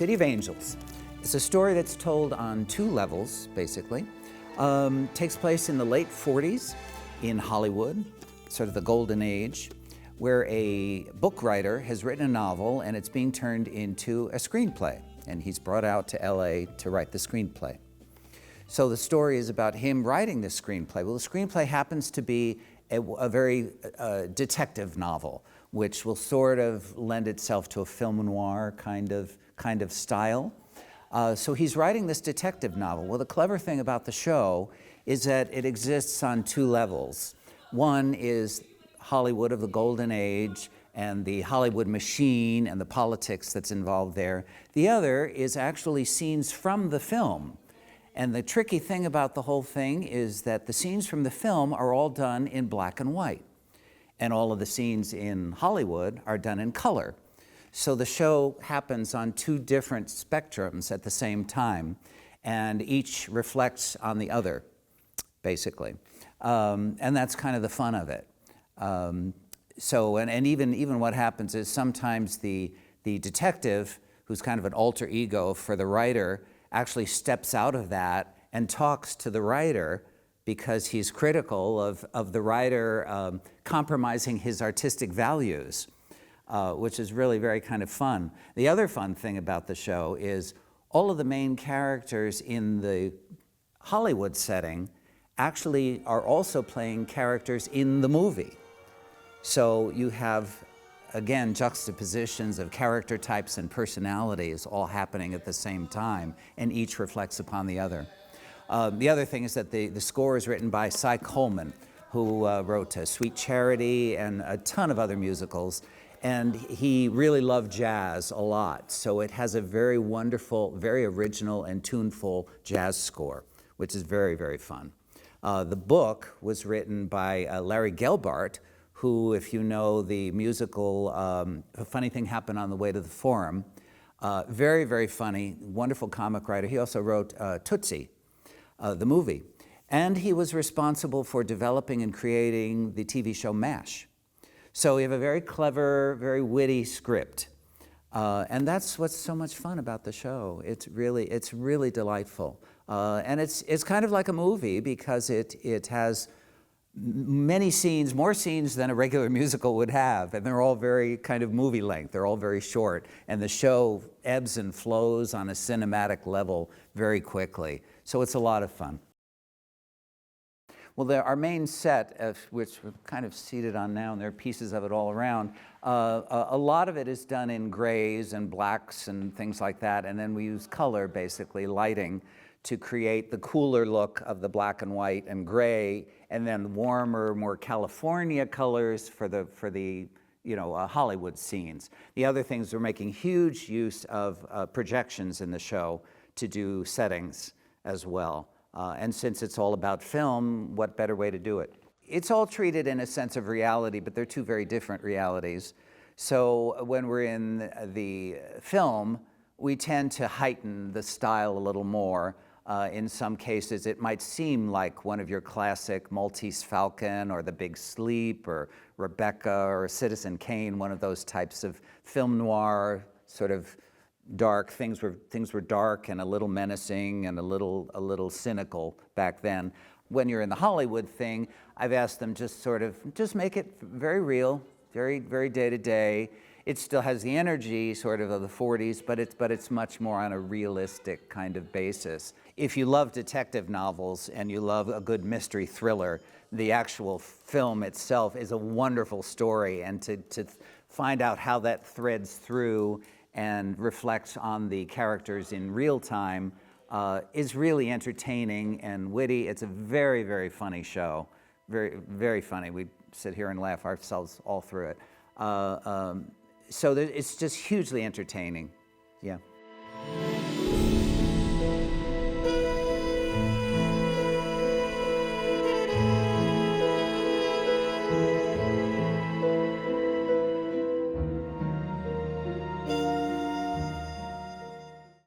City of Angels. It's a story that's told on two levels, basically. Takes place in the late 40s in Hollywood, sort of the golden age, where a book writer has written a novel and it's being turned into a screenplay. And he's brought out to LA to write the screenplay. So the story is about him writing this screenplay. Well, the screenplay happens to be a very detective novel, which will sort of lend itself to a film noir kind of style. So he's writing this detective novel. Well, the clever thing about the show is that it exists on two levels. One is Hollywood of the golden age and the Hollywood machine and the politics that's involved there. The other is actually scenes from the film. And the tricky thing about the whole thing is that the scenes from the film are all done in black and white. And all of the scenes in Hollywood are done in color. So the show happens on two different spectrums at the same time, and each reflects on the other, basically. And that's kind of the fun of it. And even what happens is sometimes the detective, who's kind of an alter ego for the writer, actually steps out of that and talks to the writer because he's critical of the writer compromising his artistic values, which is really very kind of fun. The other fun thing about the show is all of the main characters in the Hollywood setting actually are also playing characters in the movie. So you have, again, juxtapositions of character types and personalities all happening at the same time, and each reflects upon the other. The other thing is that the score is written by Cy Coleman, who wrote Sweet Charity and a ton of other musicals, and he really loved jazz a lot. So it has a very wonderful, very original and tuneful jazz score, which is very, very fun. The book was written by Larry Gelbart, who, if you know the musical A Funny Thing Happened on the Way to the Forum, very, very funny, wonderful comic writer. He also wrote Tootsie, the movie. And he was responsible for developing and creating the TV show MASH. So we have a very clever, very witty script. And that's what's so much fun about the show. It's really delightful. And it's kind of like a movie because it has many scenes, more scenes than a regular musical would have, and they're all very kind of movie length. They're all very short, and the show ebbs and flows on a cinematic level very quickly. So it's a lot of fun. Well, our main set, which we're kind of seated on now, and there are pieces of it all around, a lot of it is done in grays and blacks and things like that, and then we use color, basically, lighting, to create the cooler look of the black and white and gray, and then warmer, more California colors for the Hollywood scenes. The other things, we're making huge use of projections in the show to do settings as well. And since it's all about film, what better way to do it? It's all treated in a sense of reality, but they're two very different realities. So when we're in the film, we tend to heighten the style a little more. In some cases, it might seem like one of your classic Maltese Falcon or The Big Sleep or Rebecca or Citizen Kane, one of those types of film noir, sort of dark. Things were dark and a little menacing and a little cynical back then. When you're in the Hollywood thing, I've asked them just make it very real, very, very day to day. It still has the energy sort of the 40s, but it's much more on a realistic kind of basis. If you love detective novels and you love a good mystery thriller, the actual film itself is a wonderful story, and to find out how that threads through and reflects on the characters in real time is really entertaining and witty. It's a very, very funny show, very, very funny. We sit here and laugh ourselves all through it. So it's just hugely entertaining, yeah.